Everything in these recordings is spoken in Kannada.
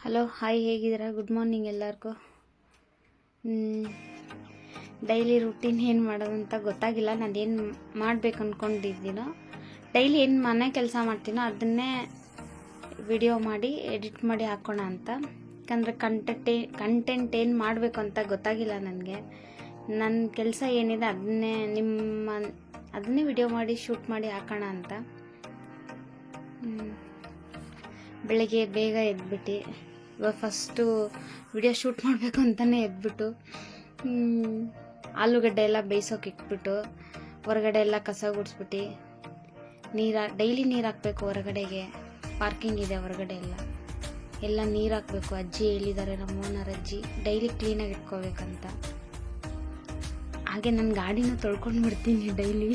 ಹಲೋ ಹಾಯ್, ಹೇಗಿದ್ದೀರಾ? ಗುಡ್ ಮಾರ್ನಿಂಗ್ ಎಲ್ಲರಿಗೂ. ಡೈಲಿ ರೂಟೀನ್ ಏನು ಮಾಡೋದಂತ ಗೊತ್ತಾಗಿಲ್ಲ. ನಾನು ಏನು ಮಾಡಬೇಕು ಅಂದ್ಕೊಂಡಿದ್ದೀನೋ, ಡೈಲಿ ಏನು ಮನೆ ಕೆಲಸ ಮಾಡ್ತೀನೋ ಅದನ್ನೇ ವಿಡಿಯೋ ಮಾಡಿ ಎಡಿಟ್ ಮಾಡಿ ಹಾಕೋಣ ಅಂತ. ಯಾಕಂದರೆ ಕಂಟೆಂಟ್ ಏನು ಮಾಡಬೇಕು ಅಂತ ಗೊತ್ತಾಗಿಲ್ಲ ನನಗೆ. ನನ್ನ ಕೆಲಸ ಏನಿದೆ ಅದನ್ನೇ ವಿಡಿಯೋ ಮಾಡಿ ಶೂಟ್ ಮಾಡಿ ಹಾಕೋಣ ಅಂತ. ಬೆಳಗ್ಗೆ ಬೇಗ ಎದ್ಬಿಟ್ಟು ಇವಾಗ ಫಸ್ಟು ವಿಡಿಯೋ ಶೂಟ್ ಮಾಡಬೇಕು ಅಂತಲೇ ಎದ್ಬಿಟ್ಟು ಆಲೂಗಡ್ಡೆ ಎಲ್ಲ ಬೇಯಿಸೋಕೆ ಇಟ್ಬಿಟ್ಟು ಹೊರಗಡೆ ಎಲ್ಲ ಕಸ ಗುಡಿಸ್ಬಿಟ್ಟು ಡೈಲಿ ನೀರು ಹಾಕಬೇಕು. ಹೊರಗಡೆಗೆ ಪಾರ್ಕಿಂಗ್ ಇದೆ, ಹೊರಗಡೆ ಎಲ್ಲ ನೀರು ಹಾಕಬೇಕು. ಅಜ್ಜಿ ಹೇಳಿದ್ದಾರೆ, ನಮ್ಮ ಓನರ್ ಅಜ್ಜಿ, ಡೈಲಿ ಕ್ಲೀನಾಗಿ ಇಟ್ಕೋಬೇಕಂತ. ಹಾಗೆ ನನ್ನ ಗಾಡಿನ ತೊಳ್ಕೊಂಡು ಬಿಡ್ತೀನಿ ಡೈಲಿ.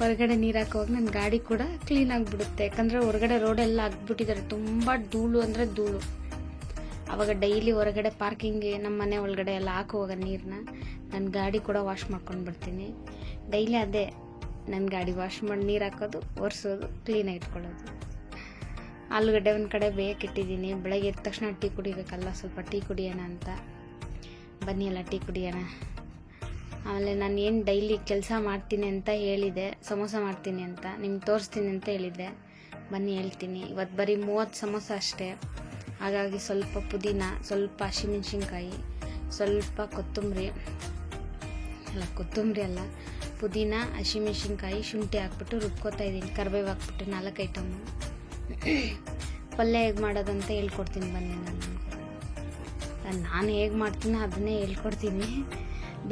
ಹೊರಗಡೆ ನೀರು ಹಾಕೋವಾಗ ನನ್ನ ಗಾಡಿ ಕೂಡ ಕ್ಲೀನ್ ಆಗಿಬಿಡುತ್ತೆ. ಯಾಕಂದರೆ ಹೊರಗಡೆ ರೋಡೆಲ್ಲ ಹಾಕ್ಬಿಟ್ಟಿದ್ದಾರೆ, ತುಂಬ ಧೂಳು ಅಂದರೆ ಧೂಳು. ಆವಾಗ ಡೈಲಿ ಹೊರಗಡೆ ಪಾರ್ಕಿಂಗ್ಗೆ ನಮ್ಮ ಮನೆ ಒಳಗಡೆ ಎಲ್ಲ ಹಾಕುವಾಗ ನೀರನ್ನ ನನ್ನ ಗಾಡಿ ಕೂಡ ವಾಶ್ ಮಾಡ್ಕೊಂಡು ಬಿಡ್ತೀನಿ. ಡೈಲಿ ಅದೇ ನನ್ನ ಗಾಡಿ ವಾಶ್ ಮಾಡಿ ನೀರು ಹಾಕೋದು, ಒರೆಸೋದು, ಕ್ಲೀನಾಗಿ ಇಟ್ಕೊಳ್ಳೋದು. ಆಲೂಗಡ್ಡೆ ಒಂದು ಕಡೆ ಬೇಯಕ್ಕಿಟ್ಟಿದ್ದೀನಿ. ಬೆಳಗ್ಗೆ ಎದ್ದ ತಕ್ಷಣ ಟೀ ಕುಡಿಬೇಕಲ್ಲ, ಸ್ವಲ್ಪ ಟೀ ಕುಡಿಯೋಣ ಅಂತ. ಬನ್ನಿ ಎಲ್ಲ ಟೀ ಕುಡಿಯೋಣ. ಆಮೇಲೆ ನಾನು ಏನು ಡೈಲಿ ಕೆಲಸ ಮಾಡ್ತೀನಿ ಅಂತ ಹೇಳಿದೆ, ಸಮೋಸ ಮಾಡ್ತೀನಿ ಅಂತ ನಿಮ್ಗೆ ತೋರಿಸ್ತೀನಿ ಅಂತ ಹೇಳಿದ್ದೆ. ಬನ್ನಿ ಹೇಳ್ತೀನಿ. ಇವತ್ತು ಬರೀ 30 ಸಮೋಸ ಅಷ್ಟೇ. ಹಾಗಾಗಿ ಸ್ವಲ್ಪ ಪುದೀನ, ಸ್ವಲ್ಪ ಹಸಿಮೆಣ್ಸಿನ್ಕಾಯಿ, ಸ್ವಲ್ಪ ಕೊತ್ತಂಬರಿ ಅಲ್ಲ ಪುದೀನ, ಹಸಿಮೆಣ್ಸಿನ್ಕಾಯಿ, ಶುಂಠಿ ಹಾಕ್ಬಿಟ್ಟು ರುಬ್ಕೋತಾ ಇದ್ದೀನಿ. ಕರಿಬೇವು ಹಾಕ್ಬಿಟ್ಟು 4 ಐಟಮು. ಪಲ್ಯ ಹೇಗೆ ಮಾಡೋದಂತ ಹೇಳ್ಕೊಡ್ತೀನಿ ಬನ್ನಿ. ನಾನು ಹೇಗೆ ಮಾಡ್ತೀನೋ ಅದನ್ನೇ ಹೇಳ್ಕೊಡ್ತೀನಿ.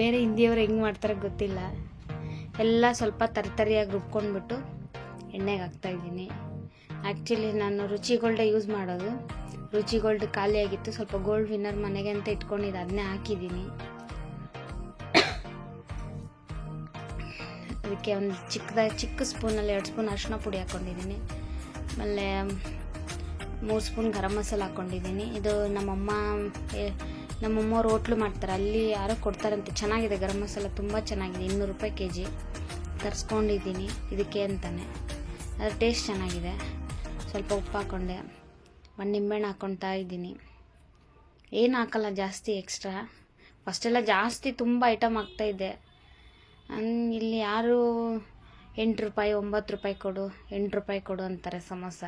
ಬೇರೆ ಹಿಂದಿಯವ್ರು ಹೆಂಗೆ ಮಾಡ್ತಾರೆ ಗೊತ್ತಿಲ್ಲ. ಎಲ್ಲ ಸ್ವಲ್ಪ ತರಿಯಾಗಿ ರುಬ್ಕೊಂಡ್ಬಿಟ್ಟು ಎಣ್ಣೆಗೆ ಹಾಕ್ತಾಯಿದ್ದೀನಿ. ಆ್ಯಕ್ಚುಲಿ ನಾನು ರುಚಿ ಗೋಲ್ಡೇ ಯೂಸ್ ಮಾಡೋದು. ರುಚಿ ಗೋಲ್ಡ್ ಖಾಲಿ ಆಗಿತ್ತು, ಸ್ವಲ್ಪ ಗೋಲ್ಡ್ ವಿನ್ನರ್ ಮನೆಗೆ ಅಂತ ಇಟ್ಕೊಂಡಿದ್ದು, ಅದನ್ನೇ ಹಾಕಿದ್ದೀನಿ. ಅದಕ್ಕೆ ಒಂದು ಚಿಕ್ಕ ಸ್ಪೂನಲ್ಲಿ 2 ಸ್ಪೂನ್ ಅರಿಶಿನ ಪುಡಿ ಹಾಕ್ಕೊಂಡಿದ್ದೀನಿ. ಆಮೇಲೆ 3 ಸ್ಪೂನ್ ಗರಂ ಮಸಾಲ ಹಾಕ್ಕೊಂಡಿದ್ದೀನಿ. ಇದು ನಮ್ಮಮ್ಮವ್ರು ಹೋಟ್ಲು ಮಾಡ್ತಾರೆ, ಅಲ್ಲಿ ಯಾರೋ ಕೊಡ್ತಾರಂತೆ. ಚೆನ್ನಾಗಿದೆ ಗರಂ ಮಸಾಲ, ತುಂಬ ಚೆನ್ನಾಗಿದೆ. 200 ರೂಪಾಯಿ kg ತರಿಸ್ಕೊಂಡಿದ್ದೀನಿ ಇದಕ್ಕೆ ಅಂತಲೇ. ಅದು ಟೇಸ್ಟ್ ಚೆನ್ನಾಗಿದೆ. ಸ್ವಲ್ಪ ಉಪ್ಪು ಹಾಕ್ಕೊಂಡೆ, ಒಂದು ನಿಂಬೆಹಣ್ಣು ಹಾಕ್ಕೊಳ್ತಾ ಇದ್ದೀನಿ. ಏನು ಹಾಕಲ್ಲ ಜಾಸ್ತಿ ಎಕ್ಸ್ಟ್ರಾ. ಫಸ್ಟೆಲ್ಲ ಜಾಸ್ತಿ ತುಂಬ ಐಟಮ್ ಹಾಕ್ತಾಯಿದ್ದೆ. ಇಲ್ಲಿ ಯಾರು 8 ರೂಪಾಯಿ 9 ರೂಪಾಯಿ ಕೊಡು, 8 ರೂಪಾಯಿ ಕೊಡು ಅಂತಾರೆ ಸಮೋಸ.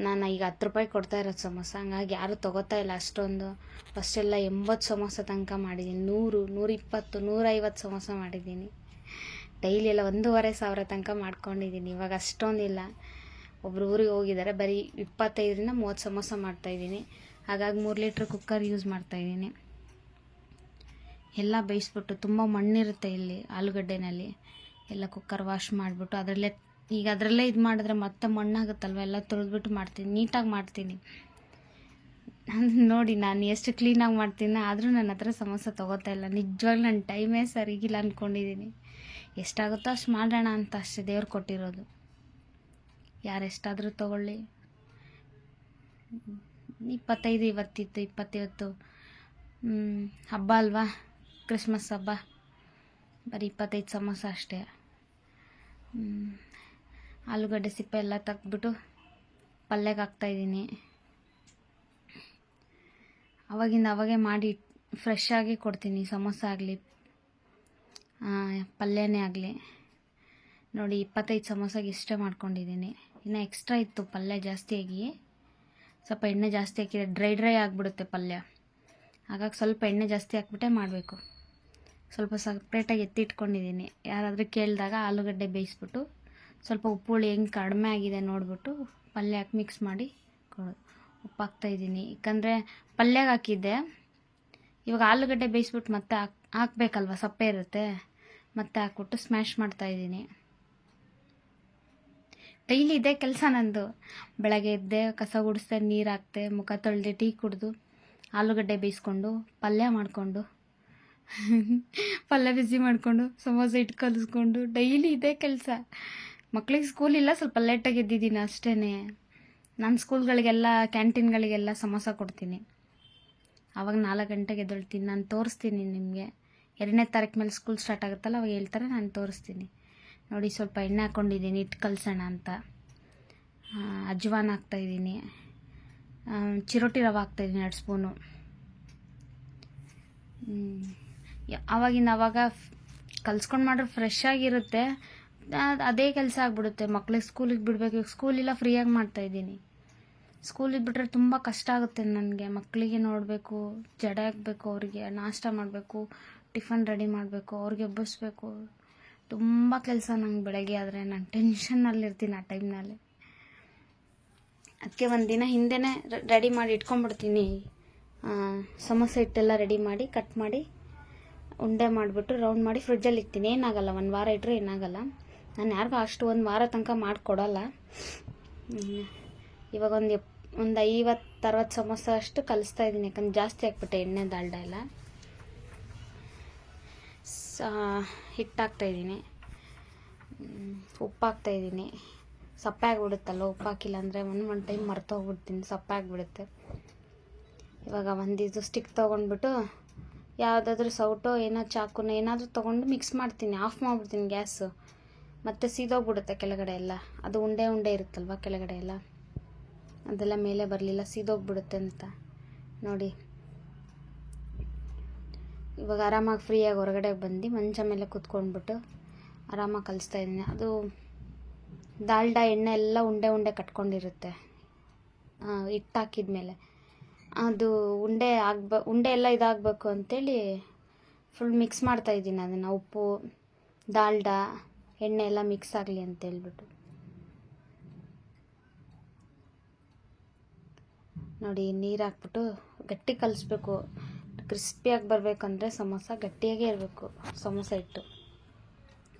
ನಾನು ಈಗ 10 ರೂಪಾಯಿ ಕೊಡ್ತಾ ಇರೋದು ಸಮೋಸ. ಹಂಗಾಗಿ ಯಾರೂ ತೊಗೋತಾ ಇಲ್ಲ ಅಷ್ಟೊಂದು. ಫಸ್ಟೆಲ್ಲ 80 ಸಮೋಸ ತನಕ ಮಾಡಿದ್ದೀನಿ. 100, 120, 150 ಸಮೋಸ ಮಾಡಿದ್ದೀನಿ. ಡೈಲಿ ಎಲ್ಲ 1,500 ತನಕ ಮಾಡ್ಕೊಂಡಿದ್ದೀನಿ. ಇವಾಗ ಅಷ್ಟೊಂದಿಲ್ಲ. ಒಬ್ರು ಊರಿಗೆ ಹೋಗಿದ್ದಾರೆ, ಬರೀ 25ರಿಂದ 30 ಸಮೋಸ ಮಾಡ್ತಾಯಿದ್ದೀನಿ. ಹಾಗಾಗಿ 3 ಲೀಟ್ರ್ ಕುಕ್ಕರ್ ಯೂಸ್ ಮಾಡ್ತಾಯಿದ್ದೀನಿ. ಎಲ್ಲ ಬೇಯಿಸ್ಬಿಟ್ಟು, ತುಂಬ ಮಣ್ಣಿರುತ್ತೆ ಇಲ್ಲಿ ಆಲೂಗಡ್ಡೆನಲ್ಲಿ. ಎಲ್ಲ ಕುಕ್ಕರ್ ವಾಶ್ ಮಾಡಿಬಿಟ್ಟು ಅದರಲ್ಲೇ ಇದು ಮಾಡಿದ್ರೆ ಮತ್ತೆ ಮಣ್ಣಾಗುತ್ತಲ್ವ, ಎಲ್ಲ ತೊಳೆದ್ಬಿಟ್ಟು ಮಾಡ್ತೀನಿ, ನೀಟಾಗಿ ಮಾಡ್ತೀನಿ. ನೋಡಿ ನಾನು ಎಷ್ಟು ಕ್ಲೀನಾಗಿ ಮಾಡ್ತೀನಿ, ಆದರೂ ನನ್ನ ಹತ್ರ ಸಮೋಸ ತೊಗೋತಾ ಇಲ್ಲ. ನಿಜವಾಗ್ಲೂ ನನ್ನ ಟೈಮೇ ಸರಿಗಿಲ್ಲ ಅಂದ್ಕೊಂಡಿದ್ದೀನಿ. ಎಷ್ಟಾಗುತ್ತೋ ಅಷ್ಟು ಮಾಡೋಣ ಅಂತ ಅಷ್ಟೇ, ದೇವ್ರು ಕೊಟ್ಟಿರೋದು. ಯಾರೆಷ್ಟಾದರೂ ತೊಗೊಳ್ಳಿ. 25 ಇವತ್ತಿತ್ತು, 20 ಹಬ್ಬ ಅಲ್ವಾ, ಕ್ರಿಸ್ಮಸ್ ಹಬ್ಬ. ಬರೀ 25 ಸಮೋಸ ಅಷ್ಟೇ. ಆಲೂಗಡ್ಡೆ ಸಿಪ್ಪೆ ಎಲ್ಲ ತೆಗ್ದ್ಬಿಟ್ಟು ಪಲ್ಯಕ್ಕೆ ಹಾಕ್ತಾಯಿದ್ದೀನಿ. ಅವಾಗೇ ಮಾಡಿ ಫ್ರೆಶ್ ಆಗಿ ಕೊಡ್ತೀನಿ. ಸಮೋಸ ಆಗಲಿ ಪಲ್ಯನೇ ಆಗಲಿ. ನೋಡಿ 25 ಸಮೋಸಾಗೆ ಇಷ್ಟೇ ಮಾಡ್ಕೊಂಡಿದ್ದೀನಿ. ಇನ್ನು ಎಕ್ಸ್ಟ್ರಾ ಇತ್ತು ಪಲ್ಯ ಜಾಸ್ತಿಯಾಗಿ. ಸ್ವಲ್ಪ ಎಣ್ಣೆ ಜಾಸ್ತಿ ಹಾಕಿದ್ರೆ ಡ್ರೈ ಆಗಿಬಿಡುತ್ತೆ ಪಲ್ಯ. ಹಾಗಾಗಿ ಸ್ವಲ್ಪ ಎಣ್ಣೆ ಜಾಸ್ತಿ ಹಾಕ್ಬಿಟ್ಟೆ ಮಾಡಬೇಕು. ಸ್ವಲ್ಪ ಸಪ್ರೇಟಾಗಿ ಎತ್ತಿಟ್ಕೊಂಡಿದ್ದೀನಿ. ಯಾರಾದರೂ ಕೇಳಿದಾಗ ಆಲೂಗಡ್ಡೆ ಬೇಯಿಸ್ಬಿಟ್ಟು ಸ್ವಲ್ಪ ಉಪ್ಪು ಹುಳಿ ಹೆಂಗೆ ಕಡಿಮೆ ಆಗಿದೆ ನೋಡಿಬಿಟ್ಟು ಪಲ್ಯ ಹಾಕಿ ಮಿಕ್ಸ್ ಮಾಡಿ ಕೊಡೋದು. ಉಪ್ಪು ಹಾಕ್ತಾಯಿದ್ದೀನಿ, ಯಾಕಂದರೆ ಪಲ್ಯಗೆ ಹಾಕಿದ್ದೆ. ಇವಾಗ ಆಲೂಗಡ್ಡೆ ಬೇಯಿಸ್ಬಿಟ್ಟು ಮತ್ತೆ ಹಾಕ್ಬೇಕಲ್ವ, ಸಪ್ಪೆ ಇರುತ್ತೆ. ಮತ್ತೆ ಹಾಕ್ಬಿಟ್ಟು ಸ್ಮ್ಯಾಶ್ ಮಾಡ್ತಾಯಿದ್ದೀನಿ. ಡೈಲಿ ಇದೇ ಕೆಲಸ ನಂದು. ಬೆಳಗ್ಗೆ ಎದ್ದೆ, ಕಸ ಗುಡಿಸ್ದೆ, ನೀರು ಹಾಕ್ತೆ, ಮುಖ ತೊಳೆದೆ, ಟೀ ಕುಡಿದು, ಆಲೂಗಡ್ಡೆ ಬೇಯಿಸ್ಕೊಂಡು, ಪಲ್ಯ ಮಾಡಿಕೊಂಡು ಪಲ್ಯ ಬಿಸಿ ಮಾಡಿಕೊಂಡು, ಸಮೋಸ ಇಟ್ಟು ಕಲಿಸ್ಕೊಂಡು, ಡೈಲಿ ಇದೇ ಕೆಲಸ. ಮಕ್ಳಿಗೆ ಸ್ಕೂಲ್ ಇಲ್ಲ, ಸ್ವಲ್ಪ ಲೇಟಾಗಿ ಎದ್ದಿದ್ದೀನಿ ಅಷ್ಟೇ. ನಾನು ಸ್ಕೂಲ್ಗಳಿಗೆಲ್ಲ ಕ್ಯಾಂಟೀನ್ಗಳಿಗೆಲ್ಲ ಸಮೋಸ ಕೊಡ್ತೀನಿ. ಆವಾಗ 4 ಗಂಟೆಗೆ ಎದ್ದೇಳ್ತೀನಿ. ನಾನು ತೋರಿಸ್ತೀನಿ ನಿಮಗೆ. 2ನೇ ತಾರೀಕು ಮೇಲೆ ಸ್ಕೂಲ್ ಸ್ಟಾರ್ಟ್ ಆಗುತ್ತಲ್ಲ, ಅವಾಗ ಹೇಳ್ತಾರೆ, ನಾನು ತೋರಿಸ್ತೀನಿ. ನೋಡಿ ಸ್ವಲ್ಪ ಎಣ್ಣೆ ಹಾಕ್ಕೊಂಡಿದ್ದೀನಿ, ಹಿಟ್ಟು ಕಲಸೋಣ ಅಂತ. ಅಜ್ವಾನ ಹಾಕ್ತಾಯಿದ್ದೀನಿ. ಚಿರೋಟಿ ರವೆ ಹಾಕ್ತಾಯಿದ್ದೀನಿ 2 ಸ್ಪೂನು. ಆವಾಗ ಕಲ್ಸ್ಕೊಂಡು ಮಾಡ್ರೆ ಫ್ರೆಶ್ ಆಗಿರುತ್ತೆ. ಅದೇ ಕೆಲಸ ಆಗಿಬಿಡುತ್ತೆ. ಮಕ್ಳಿಗೆ ಸ್ಕೂಲಿಗೆ ಬಿಡಬೇಕು. ಸ್ಕೂಲಿಲ್ಲ, ಫ್ರೀಯಾಗಿ ಮಾಡ್ತಾಯಿದ್ದೀನಿ. ಸ್ಕೂಲಿಗೆ ಬಿಟ್ಟರೆ ತುಂಬ ಕಷ್ಟ ಆಗುತ್ತೆ ನನಗೆ. ಮಕ್ಕಳಿಗೆ ನೋಡಬೇಕು, ಜಡೆ ಹಾಕಬೇಕು, ಅವ್ರಿಗೆ ನಾಷ್ಟ ಮಾಡಬೇಕು, ಟಿಫನ್ ರೆಡಿ ಮಾಡಬೇಕು, ಅವ್ರಿಗೆ ಎಬ್ಬಿಸ್ಬೇಕು. ತುಂಬ ಕೆಲಸ ನಂಗೆ ಬೆಳಗ್ಗೆ ಆದರೆ. ನಾನು ಟೆನ್ಷನ್ನಲ್ಲಿರ್ತೀನಿ ಆ ಟೈಮ್ನಲ್ಲಿ. ಅದಕ್ಕೆ ಒಂದು ದಿನ ಹಿಂದೆನೇ ರೆಡಿ ಮಾಡಿ ಇಟ್ಕೊಂಡ್ಬಿಡ್ತೀನಿ. ಸಮೋಸೆ ಹಿಟ್ಟೆಲ್ಲ ರೆಡಿ ಮಾಡಿ ಕಟ್ ಮಾಡಿ ಉಂಡೆ ಮಾಡಿಬಿಟ್ಟು ರೌಂಡ್ ಮಾಡಿ ಫ್ರಿಡ್ಜಲ್ಲಿ ಇಕ್ತೀನಿ. ಏನಾಗಲ್ಲ, 1 ವಾರ ಇಟ್ಟರೆ ಏನಾಗಲ್ಲ. ನಾನು ಯಾರಿಗೂ ಅಷ್ಟು 1 ವಾರ ತನಕ ಮಾಡಿಕೊಡಲ್ಲ. ಇವಾಗ ಒಂದು 50-60 ಸಮೋಸ ಅಷ್ಟು ಕಲಿಸ್ತಾ ಇದ್ದೀನಿ. ಯಾಕಂದ್ರೆ ಜಾಸ್ತಿ ಹಾಕ್ಬಿಟ್ಟೆ ಎಣ್ಣೆ ದಾಲ್ಡ ಎಲ್ಲ. ಹಿಟ್ಟು ಹಾಕ್ತಾಯಿದ್ದೀನಿ, ಉಪ್ಪು ಹಾಕ್ತಾಯಿದ್ದೀನಿ. ಸಪ್ಪೆ ಆಗಿಬಿಡುತ್ತಲ್ಲ ಉಪ್ಪು ಹಾಕಿಲ್ಲ ಅಂದರೆ. ಒಂದು ಟೈಮ್ ಮರ್ತೋಗ್ಬಿಡ್ತೀನಿ, ಸಪ್ಪೆ ಆಗಿಬಿಡುತ್ತೆ. ಇವಾಗ ಇದು ಸ್ಟಿಕ್ ತೊಗೊಂಡ್ಬಿಟ್ಟು ಯಾವುದಾದ್ರೂ ಸೌಟೋ ಏನೋ ಚಾಕುನ ಏನಾದರೂ ತೊಗೊಂಡು ಮಿಕ್ಸ್ ಮಾಡ್ತೀನಿ. ಆಫ್ ಮಾಡಿಬಿಡ್ತೀನಿ ಗ್ಯಾಸು. ಮತ್ತು ಸೀದೋಗ್ಬಿಡುತ್ತೆ ಕೆಳಗಡೆ ಎಲ್ಲ. ಅದು ಉಂಡೆ ಇರುತ್ತಲ್ವ ಕೆಳಗಡೆ ಎಲ್ಲ, ಅದೆಲ್ಲ ಮೇಲೆ ಬರಲಿಲ್ಲ, ಸೀದೋಗ್ಬಿಡುತ್ತೆ ಅಂತ ನೋಡಿ. ಇವಾಗ ಆರಾಮಾಗಿ ಫ್ರೀಯಾಗಿ ಹೊರಗಡೆ ಬಂದು ಮಂಚ ಮೇಲೆ ಕೂತ್ಕೊಂಡ್ಬಿಟ್ಟು ಆರಾಮಾಗಿ ಕಲಿಸ್ತಾ ಇದ್ದೀನಿ. ಅದು ದಾಲ್ಡ ಎಣ್ಣೆ ಎಲ್ಲ ಉಂಡೆ ಕಟ್ಕೊಂಡಿರುತ್ತೆ ಹಿಟ್ಟು ಹಾಕಿದ್ಮೇಲೆ. ಅದು ಉಂಡೆ ಎಲ್ಲ ಇದಾಗಬೇಕು ಅಂಥೇಳಿ ಫುಲ್ ಮಿಕ್ಸ್ ಮಾಡ್ತಾಯಿದ್ದೀನಿ ಅದನ್ನು. ಉಪ್ಪು, ದಾಲ್ಡ, ಎಣ್ಣೆ ಎಲ್ಲ ಮಿಕ್ಸ್ ಆಗಲಿ ಅಂತೇಳ್ಬಿಟ್ಟು ನೋಡಿ. ನೀರು ಹಾಕ್ಬಿಟ್ಟು ಗಟ್ಟಿ ಕಲಿಸ್ಬೇಕು. ಕ್ರಿಸ್ಪಿಯಾಗಿ ಬರಬೇಕಂದ್ರೆ ಸಮೋಸ ಗಟ್ಟಿಯಾಗೇ ಇರಬೇಕು ಸಮೋಸ ಹಿಟ್ಟು.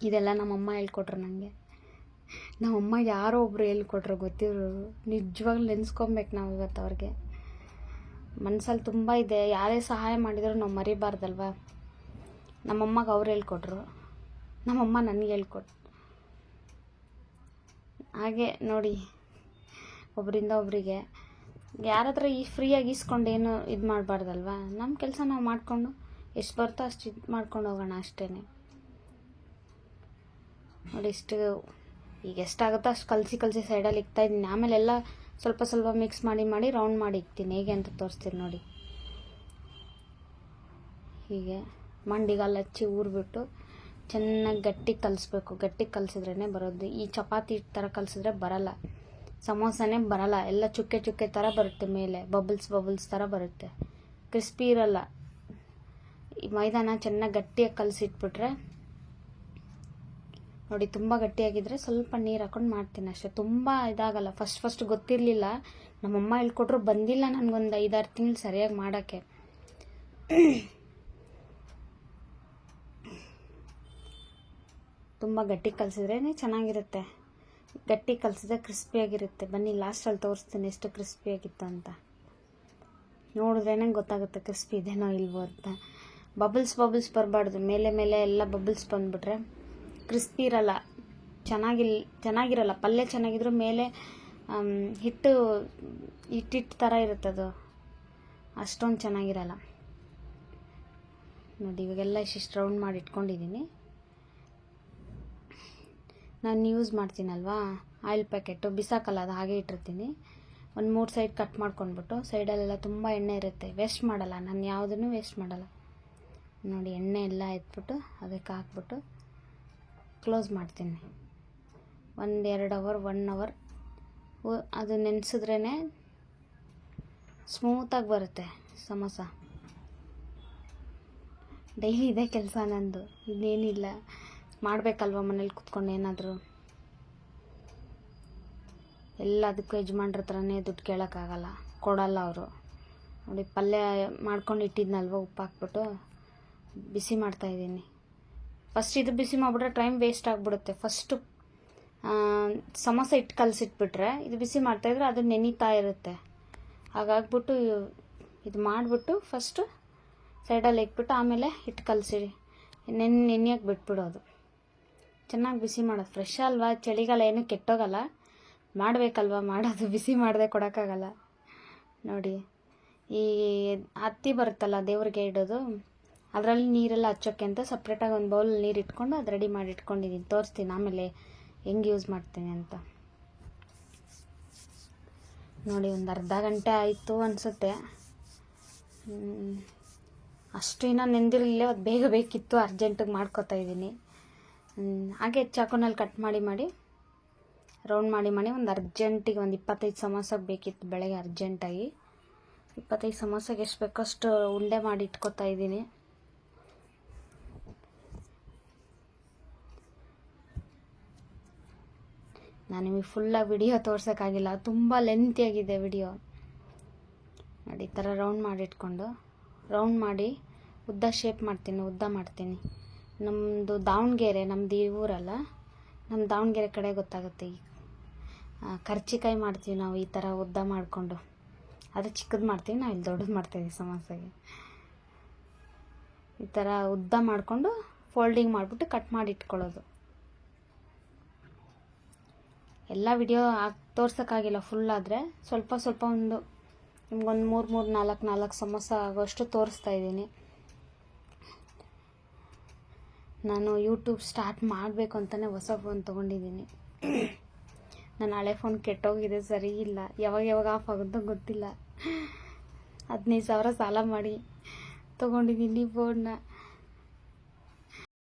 ಇದೆಲ್ಲ ನಮ್ಮಮ್ಮ ಹೇಳ್ಕೊಟ್ರು ನನಗೆ. ನಮ್ಮಮ್ಮ ಯಾರೋ ಒಬ್ಬರು ಹೇಳ್ಕೊಟ್ರು ಗೊತ್ತಿರೋರು. ನಿಜವಾಗ್ಲೂ ನೆನೆಸ್ಕೊಬೇಕು ನಾವು ಇವತ್ತು ಅವ್ರಿಗೆ. ಮನಸ್ಸಲ್ಲಿ ತುಂಬ ಇದೆ. ಯಾರೇ ಸಹಾಯ ಮಾಡಿದರೂ ನಾವು ಮರಿಬಾರ್ದಲ್ವ. ನಮ್ಮಮ್ಮಗೆ ಅವ್ರು ಹೇಳ್ಕೊಟ್ರು, ನಮ್ಮಮ್ಮ ನನಗೆ ಹೇಳ್ಕೊಟ್ರು. ಹಾಗೆ ನೋಡಿ, ಒಬ್ಬರಿಂದ ಒಬ್ಬರಿಗೆ ಯಾರ ಹತ್ರ ಫ್ರೀಯಾಗಿ ಈಸ್ಕೊಂಡು ಏನು ಇದು ಮಾಡಬಾರ್ದಲ್ವ. ನಮ್ಮ ಕೆಲಸ ನಾವು ಮಾಡಿಕೊಂಡು ಎಷ್ಟು ಬರ್ತೋ ಅಷ್ಟು ಇದು ಮಾಡ್ಕೊಂಡು ಹೋಗೋಣ ಅಷ್ಟೇ. ನೋಡಿ ಈಗ ಎಷ್ಟಾಗುತ್ತೋ ಅಷ್ಟು ಕಲಸಿ ಸೈಡಲ್ಲಿ ಇಕ್ತಾಯಿದ್ದೀನಿ. ಆಮೇಲೆ ಎಲ್ಲ ಸ್ವಲ್ಪ ಮಿಕ್ಸ್ ಮಾಡಿ ರೌಂಡ್ ಮಾಡಿ ಇಕ್ತೀನಿ. ಹೇಗೆ ಅಂತ ತೋರಿಸ್ತೀನಿ ನೋಡಿ. ಹೀಗೆ ಮಂಡಿಗಾಲ ಹಚ್ಚಿ ಊರಿಬಿಟ್ಟು ಚೆನ್ನಾಗಿ ಗಟ್ಟಿಗೆ ಕಲಿಸ್ಬೇಕು. ಗಟ್ಟಿಗೆ ಕಲಿಸಿದ್ರೇ ಬರೋದು. ಈ ಚಪಾತಿ ಥರ ಕಲಿಸಿದ್ರೆ ಬರಲ್ಲ, ಸಮೋಸನೇ ಬರಲ್ಲ. ಎಲ್ಲ ಚುಕ್ಕೆ ಥರ ಬರುತ್ತೆ, ಮೇಲೆ ಬಬಲ್ಸ್ ಥರ ಬರುತ್ತೆ, ಕ್ರಿಸ್ಪಿ ಇರಲ್ಲ. ಈ ಮೈದಾನ ಚೆನ್ನಾಗಿ ಗಟ್ಟಿಯಾಗಿ ಕಲಸಿಟ್ಬಿಟ್ರೆ ನೋಡಿ. ತುಂಬ ಗಟ್ಟಿಯಾಗಿದ್ದರೆ ಸ್ವಲ್ಪ ನೀರು ಹಾಕೊಂಡು ಮಾಡ್ತೀನಿ ಅಷ್ಟೇ. ತುಂಬ ಇದಾಗಲ್ಲ. ಫಸ್ಟ್ ಗೊತ್ತಿರಲಿಲ್ಲ. ನಮ್ಮಮ್ಮ ಹೇಳ್ಕೊಟ್ರು, ಬಂದಿಲ್ಲ ನನಗೊಂದು 5-6 ತಿಂಗಳು ಸರಿಯಾಗಿ ಮಾಡೋಕ್ಕೆ. ತುಂಬ ಗಟ್ಟಿ ಕಲಿಸಿದ್ರೇ ಚೆನ್ನಾಗಿರುತ್ತೆ. ಗಟ್ಟಿ ಕಲಿಸಿದ್ರೆ ಕ್ರಿಸ್ಪಿಯಾಗಿರುತ್ತೆ. ಬನ್ನಿ ಲಾಸ್ಟಲ್ಲಿ ತೋರಿಸ್ತೀನಿ ಎಷ್ಟು ಕ್ರಿಸ್ಪಿಯಾಗಿತ್ತು ಅಂತ. ನೋಡಿದ್ರೇ ಗೊತ್ತಾಗುತ್ತೆ ಕ್ರಿಸ್ಪಿ ಇದೇನೋ ಇಲ್ವೋ ಅಂತ. ಬಬಲ್ಸ್ ಬರಬಾರ್ದು. ಮೇಲೆ ಎಲ್ಲ ಬಬಲ್ಸ್ ಬಂದುಬಿಟ್ರೆ ಕ್ರಿಸ್ಪಿ ಇರಲ್ಲ, ಚೆನ್ನಾಗಿರಲ್ಲ. ಪಲ್ಯ ಚೆನ್ನಾಗಿದ್ರು ಮೇಲೆ ಹಿಟ್ಟು ಥರ ಇರುತ್ತೆ, ಅದು ಅಷ್ಟೊಂದು ಚೆನ್ನಾಗಿರಲ್ಲ ನೋಡಿ. ಇವಾಗೆಲ್ಲ ಇಷ್ಟು ರೌಂಡ್ ಮಾಡಿ ಇಟ್ಕೊಂಡಿದ್ದೀನಿ. ನಾನು ಯೂಸ್ ಮಾಡ್ತೀನಲ್ವಾ ಆಯಿಲ್ ಪ್ಯಾಕೆಟು, ಬಿಸಾಕಲ್ಲ, ಅದು ಹಾಗೆ ಇಟ್ಟಿರ್ತೀನಿ. ಒಂದು 3 ಸೈಡ್ ಕಟ್ ಮಾಡ್ಕೊಂಡ್ಬಿಟ್ಟು, ಸೈಡಲ್ಲೆಲ್ಲ ತುಂಬ ಎಣ್ಣೆ ಇರುತ್ತೆ. ವೇಸ್ಟ್ ಮಾಡಲ್ಲ, ನಾನು ಯಾವುದನ್ನು ವೇಸ್ಟ್ ಮಾಡಲ್ಲ ನೋಡಿ. ಎಣ್ಣೆ ಎಲ್ಲ ಎತ್ಬಿಟ್ಟು ಅದಕ್ಕೆ ಹಾಕ್ಬಿಟ್ಟು ಕ್ಲೋಸ್ ಮಾಡ್ತೀನಿ. 1-2 ಅವರ್ 1 ಅವರ್ ಅದು ನೆನೆಸಿದ್ರೇ ಸ್ಮೂತಾಗಿ ಬರುತ್ತೆ ಸಮೋಸ. ಡೈಲಿ ಇದೇ ಕೆಲಸ ನಂದು, ಇನ್ನೇನಿಲ್ಲ. ಮಾಡಬೇಕಲ್ವ ಮನೇಲಿ ಕುತ್ಕೊಂಡು ಏನಾದರೂ. ಎಲ್ಲದಕ್ಕೂ ಯಜಮಾನ್ರ ಹತ್ರನೇ ದುಡ್ಡು ಕೇಳೋಕ್ಕಾಗಲ್ಲ, ಕೊಡಲ್ಲ ಅವರು ನೋಡಿ. ಪಲ್ಯ ಮಾಡ್ಕೊಂಡು ಇಟ್ಟಿದ್ನಲ್ವ, ಉಪ್ಪು ಹಾಕ್ಬಿಟ್ಟು ಬಿಸಿ ಮಾಡ್ತಾಯಿದ್ದೀನಿ. ಫಸ್ಟ್ ಇದು ಬಿಸಿ ಮಾಡಿಬಿಟ್ರೆ ಟೈಮ್ ವೇಸ್ಟ್ ಆಗಿಬಿಡುತ್ತೆ. ಫಸ್ಟು ಸಮೋಸ ಹಿಟ್ಟು ಕಲಸಿಟ್ಬಿಟ್ರೆ ಇದು ಬಿಸಿ ಮಾಡ್ತಾಯಿದ್ರೆ ಅದು ನೆನೀತಾ ಇರುತ್ತೆ. ಹಾಗಾಗ್ಬಿಟ್ಟು ಇದು ಮಾಡಿಬಿಟ್ಟು ಫಸ್ಟು ಸೈಡಲ್ಲಿ ಇಟ್ಬಿಟ್ಟು ಆಮೇಲೆ ಹಿಟ್ಟು ಕಲಸಿ ನೆನೆಯೋಕ್ಕೆ ಬಿಟ್ಬಿಡೋದು. ಚೆನ್ನಾಗಿ ಬಿಸಿ ಮಾಡೋದು. ಫ್ರೆಶ್ ಅಲ್ವಾ, ಚಳಿಗಾಲ ಏನೂ ಕೆಟ್ಟೋಗಲ್ಲ. ಮಾಡಬೇಕಲ್ವ, ಮಾಡೋದು. ಬಿಸಿ ಮಾಡದೆ ಕೊಡೋಕ್ಕಾಗಲ್ಲ ನೋಡಿ. ಈ ಹತ್ತಿ ಬರುತ್ತಲ್ಲ ದೇವ್ರಿಗೆ ಇಡೋದು, ಅದರಲ್ಲಿ ನೀರೆಲ್ಲ ಹಚ್ಚೋಕ್ಕೆ ಅಂತ ಸಪ್ರೇಟಾಗಿ ಒಂದು ಬೌಲ್ ನೀರು ಇಟ್ಕೊಂಡು ಅದು ರೆಡಿ ಮಾಡಿ ಇಟ್ಕೊಂಡಿದ್ದೀನಿ. ತೋರಿಸ್ತೀನಿ ಆಮೇಲೆ ಹೆಂಗೆ ಯೂಸ್ ಮಾಡ್ತೀನಿ ಅಂತ ನೋಡಿ ಒಂದು ಅರ್ಧ ಗಂಟೆ ಆಯಿತು ಅನಿಸುತ್ತೆ. ಅಷ್ಟು ಇನ್ನೂ ನೆಂದಿರಲಿಲ್ಲ, ಅದು ಬೇಗ ಬೇಕಿತ್ತು, ಅರ್ಜೆಂಟಿಗೆ ಮಾಡ್ಕೊತಾ ಇದ್ದೀನಿ. ಹಾಗೆ ಚಾಕುನಲ್ಲಿ ಕಟ್ ಮಾಡಿ ರೌಂಡ್ ಮಾಡಿ ಒಂದು ಅರ್ಜೆಂಟಿಗೆ ಒಂದು 25 ಸಮೋಸಕ್ಕೆ ಬೇಕಿತ್ತು ಬೆಳಗ್ಗೆ ಅರ್ಜೆಂಟಾಗಿ. 25 ಸಮೋಸಕ್ಕೆ ಎಷ್ಟು ಬೇಕಷ್ಟು ಉಂಡೆ ಮಾಡಿ ಇಟ್ಕೊತಾ ಇದ್ದೀನಿ. ನಾನು ನಿಮಗೆ ಫುಲ್ಲಾಗಿ ವಿಡಿಯೋ ತೋರ್ಸೋಕ್ಕಾಗಿಲ್ಲ, ತುಂಬ ಲೆಂತಿಯಾಗಿದೆ ವಿಡಿಯೋ. ನೋಡಿ ಈ ಥರ ರೌಂಡ್ ಮಾಡಿ ಉದ್ದ ಶೇಪ್ ಮಾಡ್ತೀನಿ, ಉದ್ದ ಮಾಡ್ತೀನಿ. ನಮ್ಮದು ದಾವಣಗೆರೆ, ನಮ್ಮದು ಈ ಊರಲ್ಲ, ನಮ್ಮ ದಾವಣಗೆರೆ ಕಡೆ ಗೊತ್ತಾಗುತ್ತೆ. ಈ ಕರ್ಚಿಕಾಯಿ ಮಾಡ್ತೀವಿ ನಾವು ಈ ಥರ ಉದ್ದ ಮಾಡಿಕೊಂಡು, ಅದು ಚಿಕ್ಕದು ಮಾಡ್ತೀವಿ, ನಾವು ಇಲ್ಲಿ ದೊಡ್ಡದು ಮಾಡ್ತೀವಿ ಸಮೋಸೆಗೆ. ಈ ಥರ ಉದ್ದ ಮಾಡಿಕೊಂಡು ಫೋಲ್ಡಿಂಗ್ ಮಾಡಿಬಿಟ್ಟು ಕಟ್ ಮಾಡಿ ಇಟ್ಕೊಳ್ಳೋದು. ಎಲ್ಲ ವಿಡಿಯೋ ತೋರ್ಸೋಕ್ಕಾಗಿಲ್ಲ ಫುಲ್, ಆದರೆ ಸ್ವಲ್ಪ ಒಂದು ನಿಮ್ಗೊಂದು 3 ಸಮೋಸ ಆಗೋಷ್ಟು ತೋರಿಸ್ತಾ ಇದ್ದೀನಿ. ನಾನು ಯೂಟ್ಯೂಬ್ ಸ್ಟಾರ್ಟ್ ಮಾಡಬೇಕು ಅಂತಲೇ ಹೊಸ ಫೋನ್ ತೊಗೊಂಡಿದ್ದೀನಿ. ನನ್ನ ಹಳೆ ಫೋನ್ ಕೆಟ್ಟೋಗಿದೆ, ಸರಿ ಇಲ್ಲ, ಯಾವಾಗ ಆಫ್ ಆಗುತ್ತೋ ಗೊತ್ತಿಲ್ಲ. 15,000 ಸಾಲ ಮಾಡಿ ತೊಗೊಂಡಿದ್ದೀನಿ ಫೋನ್ನ.